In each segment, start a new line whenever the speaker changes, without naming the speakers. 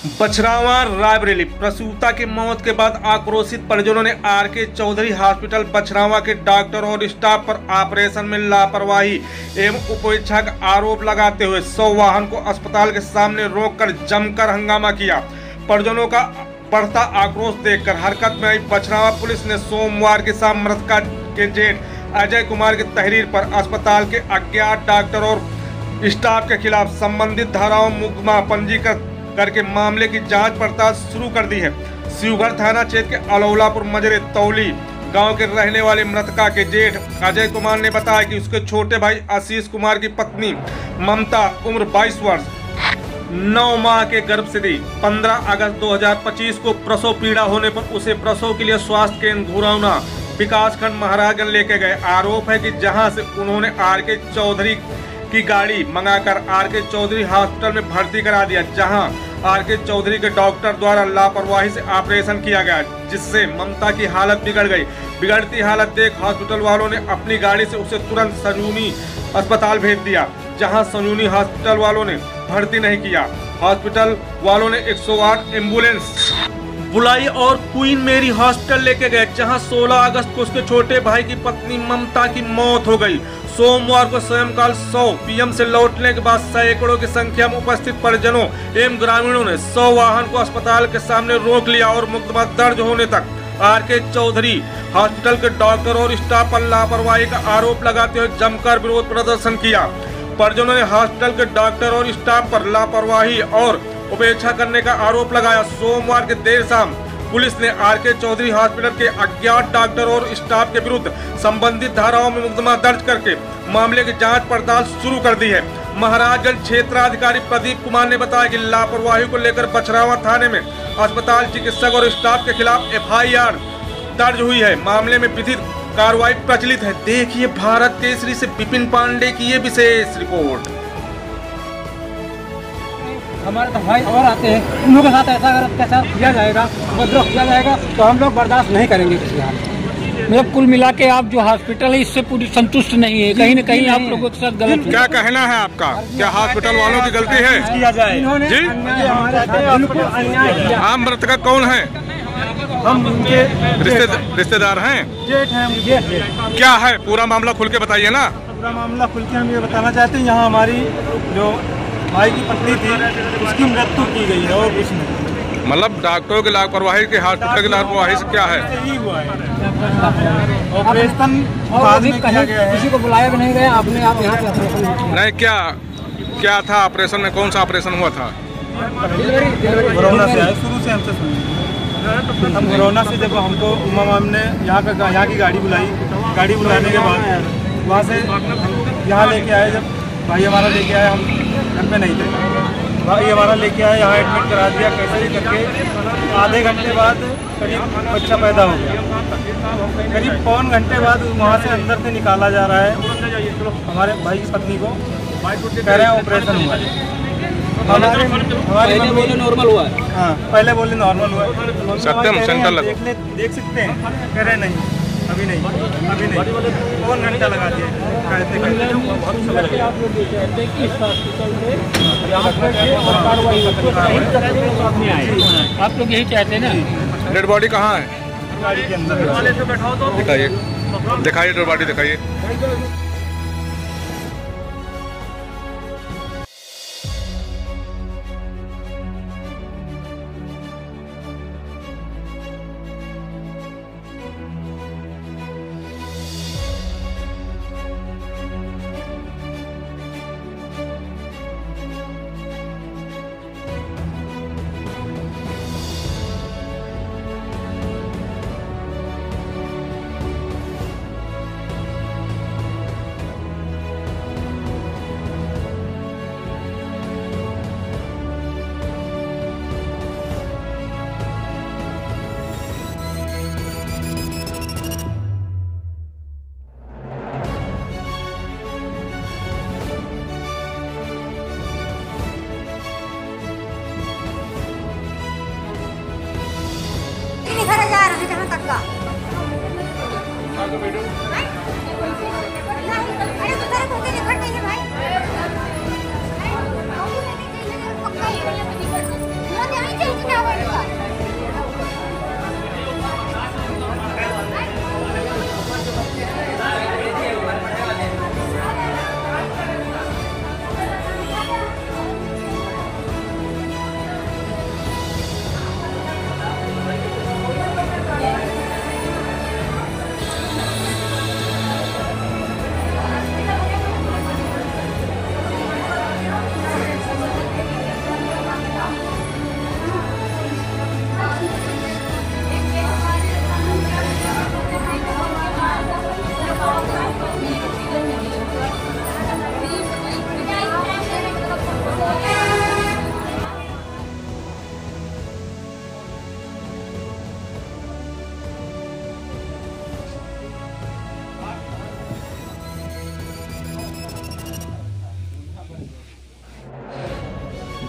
बछरावा रायबरेली। प्रसूता की मौत के बाद आक्रोशित परिजनों ने आरके चौधरी हॉस्पिटल बछरावा के डॉक्टर और स्टाफ पर ऑपरेशन में लापरवाही एवं उपेक्षा का आरोप लगाते हुए 100 वाहन को अस्पताल के सामने रोककर जमकर हंगामा किया। परिजनों का बढ़ता आक्रोश देखकर हरकत में आई बछरावा पुलिस ने सोमवार की शाम मृतका के जेठ अजय कुमार की तहरीर पर अस्पताल के अज्ञात डॉक्टर और स्टाफ के खिलाफ संबंधित धाराओं मुकदमा पंजीकृत करके मामले की जांच पड़ताल शुरू कर दी है। शिवगढ़ थाना क्षेत्र के अलौलापुर मजरे तौली गांव के रहने वाले मृतका के जेठ अजय कुमार ने बताया कि उसके छोटे भाई आशीष कुमार की पत्नी ममता उम्र 22 वर्ष 9 माह के गर्भ से थी। 15 अगस्त 2025 को प्रसव पीड़ा होने पर उसे प्रसव के लिए स्वास्थ्य केंद्र घुरौना विकासखंड महाराजगंज लेके गए। आरोप है कि जहां से उन्होंने आरके चौधरी की गाड़ी मंगाकर आरके चौधरी हॉस्पिटल में भर्ती करा दिया, जहां आरके चौधरी के डॉक्टर द्वारा लापरवाही से ऑपरेशन किया गया, जिससे ममता की हालत बिगड़ गई। बिगड़ती हालत देख हॉस्पिटल वालों ने अपनी गाड़ी से उसे तुरंत संजीवनी अस्पताल भेज दिया, जहां संजीवनी हॉस्पिटल वालों ने भर्ती नहीं किया। हॉस्पिटल वालों ने 108 एम्बुलेंस बुलाई और क्वीन मेरी हॉस्पिटल लेके गए, जहां 16 अगस्त को उसके छोटे भाई की पत्नी ममता की मौत हो गई। सोमवार को सायंकाल 100 PM से लौटने के बाद सैकड़ों की संख्या में उपस्थित परिजनों एवं ग्रामीणों ने 100 वाहन को अस्पताल के सामने रोक लिया और मुकदमा दर्ज होने तक आरके चौधरी हॉस्पिटल के डॉक्टर और स्टाफ पर लापरवाही का आरोप लगाते हुए जमकर विरोध प्रदर्शन किया। परिजनों ने हॉस्पिटल के डॉक्टर और स्टाफ पर लापरवाही और उपेक्षा करने का आरोप लगाया। सोमवार के देर शाम पुलिस ने आरके चौधरी हॉस्पिटल के अज्ञात डॉक्टर और स्टाफ के विरुद्ध संबंधित धाराओं में मुकदमा दर्ज करके मामले की जांच पड़ताल शुरू कर दी है। महाराजगंज क्षेत्राधिकारी प्रदीप कुमार ने बताया कि लापरवाही को लेकर बछरावा थाने में अस्पताल चिकित्सक और स्टाफ के खिलाफ FIR दर्ज हुई है। मामले में विधिक कार्रवाई प्रचलित है। देखिए भारत केसरी से विपिन पांडे की ये विशेष रिपोर्ट।
हमारे तो भाई और आते हैं, उन लोगों के साथ ऐसा अगर अत्याचार किया जाएगा, उपद्रव किया जाएगा तो हम लोग बर्दाश्त नहीं करेंगे किसी हाल में। मतलब कुल मिला के आप जो हॉस्पिटल है इससे पूरी संतुष्ट नहीं है, कहीं न कहीं आप लोगों के साथ गलत।
क्या कहना है आपका? क्या हॉस्पिटल वालों की गलती है?
किया जाए
जी, आम मृतका कौन है?
हम उनके
रिश्तेदार हैं,
जेठ हैं।
क्या है पूरा मामला खुल के बताइए ना।
पूरा मामला खुल के हम ये बताना चाहते हैं, यहाँ हमारी जो भाई की पत्नी थी उसकी मृत्यु की गई है और कुछ नहीं।
मतलब डॉक्टरों की लापरवाही के हॉस्पिटल की लापरवाही से क्या है?
यही हुआ है। ऑपरेशन बाद में किया गया है, किसी को बुलाया भी नहीं गया। आपने आप यहाँ पे ऑपरेशन
नहीं, क्या था ऑपरेशन में? कौन सा ऑपरेशन हुआ था?
कोरोना से आए, शुरू से हमसे सुनिए। हम कोरोना से जब हमको हमने यहाँ की गाड़ी बुलाई, गाड़ी बुलाने के बाद वहाँ से यहाँ लेके आए। जब भाई हमारा लेके आया, हम घर पे नहीं थे, भाई हमारा लेके आया, यहाँ एडमिट करा दिया। कैसे भी करके आधे घंटे बाद करीब बच्चा पैदा हो गया। करीब पौन घंटे बाद वहाँ से अंदर से निकाला जा रहा है हमारे भाई की पत्नी को। कह रहे हैं ऑपरेशन हुआ है। हमारे बोले नॉर्मल हुआ है। हाँ, पहले बोले नॉर्मल हुआ है।
सत्यम सेंटर
देख सकते हैं, कह रहे नहीं, अभी नहीं, अभी नहीं। कौन घंटा लगा दिया कहते आप लोग यही चाहते हैं ना।
डेड बॉडी कहाँ है?
गाड़ी के अंदर।
दिखाइए, दिखाइए डेड बॉडी दिखाइए।
जा रहे हैं जहाँ तक का। अरे तो तेरे को निकट नहीं है भाई।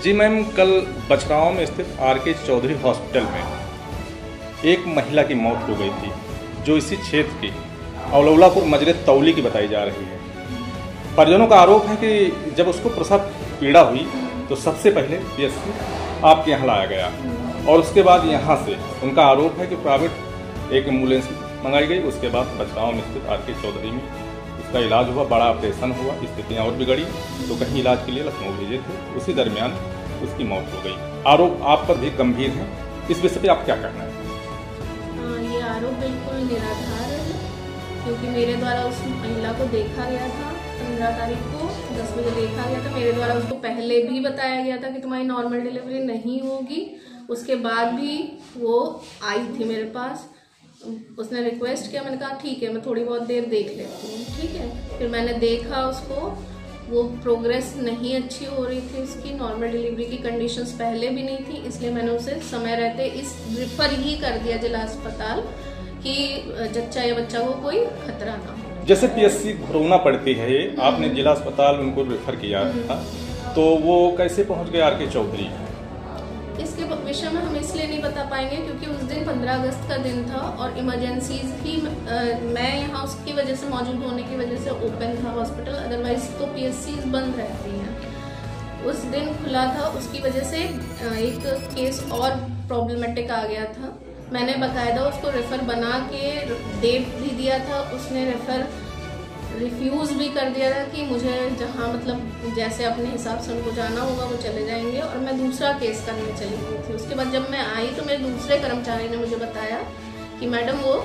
जी मैम, कल बछरावा में स्थित आर.के. चौधरी हॉस्पिटल में एक महिला की मौत हो गई थी, जो इसी क्षेत्र की अवलौलापुर मजरे तौली की बताई जा रही है। परिजनों का आरोप है कि जब उसको प्रसव पीड़ा हुई तो सबसे पहले पीएचसी आपके यहाँ लाया गया और उसके बाद यहाँ से उनका आरोप है कि प्राइवेट एक एम्बुलेंस मंगाई गई। उसके बाद बछरावा में स्थित आर.के. चौधरी में उसका इलाज हुआ, बड़ा ऑपरेशन हुआ, स्थितियाँ और बिगड़ी तो कहीं इलाज के लिए लखनऊ भेजे थे। उसी दरमियान उसकी मौत हो गई। आरोप आप पर भी गंभीर है, इस विषय पे आप क्या कहना है?
ये आरोप बिल्कुल निराधार है, क्योंकि मेरे द्वारा उस महिला को देखा गया था 15 तारीख को 10 बजे देखा गया था। मेरे द्वारा उसको पहले भी बताया गया था कि तुम्हारी नॉर्मल डिलीवरी नहीं होगी। उसके बाद भी वो आई थी मेरे पास, उसने रिक्वेस्ट किया, मैंने कहा ठीक है मैं थोड़ी बहुत देर देख लेती हूँ, ठीक है। फिर मैंने देखा उसको, वो प्रोग्रेस नहीं अच्छी हो रही थी, उसकी नॉर्मल डिलीवरी की कंडीशंस पहले भी नहीं थी, इसलिए मैंने उसे समय रहते इस रिफर ही कर दिया जिला अस्पताल कि जच्चा या बच्चा को कोई खतरा ना हो।
जैसे पीएचसी घरौना पड़ती है, आपने जिला अस्पताल उनको रेफर किया था, तो वो कैसे पहुंच गए आर.के. चौधरी?
इसके विषय में हम इसलिए नहीं बता पाएंगे क्योंकि उस दिन 15 अगस्त का दिन था और इमरजेंसीज भी मैं यहाँ उसकी वजह से मौजूद होने की वजह से ओपन था हॉस्पिटल, अदरवाइज तो पीएचसीज बंद रहती हैं। उस दिन खुला था, उसकी वजह से एक केस और प्रॉब्लमेटिक आ गया था। मैंने बाकायदा उसको रेफ़र बना के डेट भी दिया था, उसने रेफ़र रिफ्यूज़ भी कर दिया था कि मुझे जहाँ मतलब जैसे अपने हिसाब से उनको जाना होगा वो चले जाएंगे, और मैं दूसरा केस करने चली गई थी। उसके बाद जब मैं आई तो मेरे दूसरे कर्मचारी ने मुझे बताया कि मैडम वो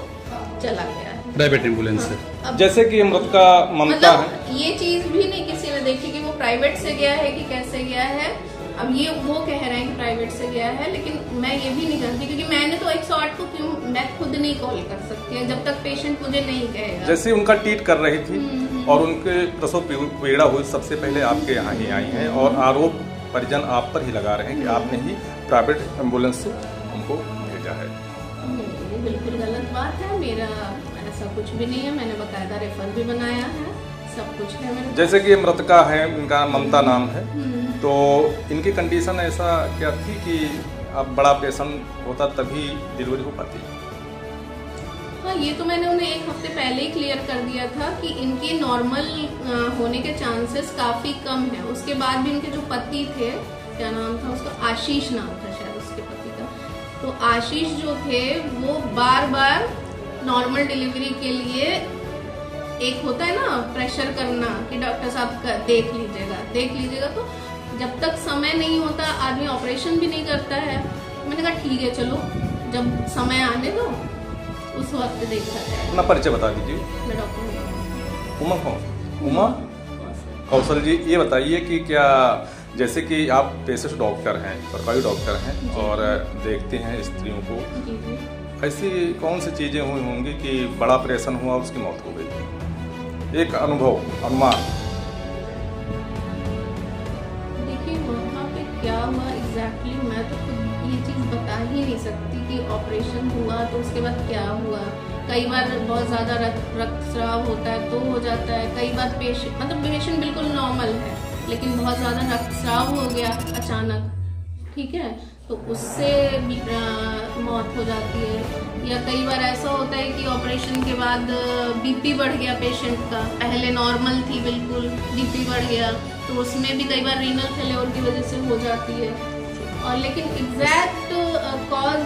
चला गया है
प्राइवेट एम्बुलेंस से। जैसे कि मृतका ममता है,
मतलब ये चीज़ भी नहीं किसी ने देखी कि वो प्राइवेट से गया है कि कैसे गया है। अब ये वो कह रहे हैं कि प्राइवेट से गया है, लेकिन मैं ये भी नहीं जानती क्योंकि मैंने तो 108 को क्यों मैं खुद नहीं कॉल कर सकती है जब तक पेशेंट मुझे नहीं कहेगा।
जैसे उनका ट्रीट कर रही थी और उनके प्रसव पीड़ा हुई, सबसे पहले आपके यहाँ ही आई हैं और आरोप परिजन आप पर ही लगा रहे हैं कि आपने ही प्राइवेट एम्बुलेंस से उनको भेजा है।
नहीं, बिल्कुल गलत बात है, मेरा ऐसा कुछ भी नहीं है। मैंने बाकायदा रेफर भी बनाया है, सब कुछ है मेरे।
जैसे कि मृतका है, इनका ममता नाम है, तो इनकी कंडीशन ऐसा क्या थी कि अब बड़ा ऑपरेशन होता तभी डिलीवरी हो पाती?
हाँ, ये तो मैंने उन्हें एक हफ्ते पहले ही क्लियर कर दिया था कि इनके नॉर्मल होने के चांसेस काफ़ी कम है। उसके बाद भी इनके जो पति थे, क्या नाम था उसका, आशीष नाम था शायद उसके पति का, तो आशीष जो थे वो बार बार नॉर्मल डिलीवरी के लिए एक होता है ना प्रेशर करना कि डॉक्टर साहब देख लीजिएगा, तो जब तक समय नहीं होता आदमी ऑपरेशन भी नहीं करता है। मैंने कहा ठीक है चलो, जब समय आने दो उस वक्त देखा जाए।
अपना परिचय बता दीजिए।
मैं डॉक्टर
उमा कौन? उमा कौशल जी, ये बताइए कि क्या जैसे कि आप पेशेंट डॉक्टर हैं, सरकारी डॉक्टर हैं और देखते हैं स्त्रियों को, ऐसी कौन सी चीज़ें हुई होंगी कि बड़ा ऑपरेशन हुआ उसकी मौत हो गई? एक अनुभव, अनुमान।
देखिए वहाँ पे क्या हुआ एग्जैक्टली मैं तो खुद ये चीज़ बता ही नहीं सकती कि ऑपरेशन हुआ तो उसके बाद क्या हुआ। कई बार बहुत ज़्यादा रक्तस्राव होता है तो हो जाता है, कई बार पेशेंट बिल्कुल नॉर्मल है लेकिन बहुत ज़्यादा रक्तस्राव हो गया अचानक, ठीक है, तो उससे मौत हो जाती है। या कई बार ऐसा होता है कि ऑपरेशन के बाद बीपी बढ़ गया पेशेंट का, पहले नॉर्मल थी बिल्कुल, बीपी बढ़ गया, तो उसमें भी कई बार रीनल फेल्योर की वजह से हो जाती है। और लेकिन एग्जैक्ट कॉज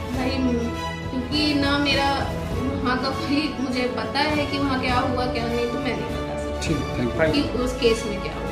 भाई, क्योंकि ना मेरा वहाँ का कोई मुझे पता है कि वहाँ क्या हुआ क्या नहीं, तो मैं नहीं बता सकती कि उस केस में क्या हुआ।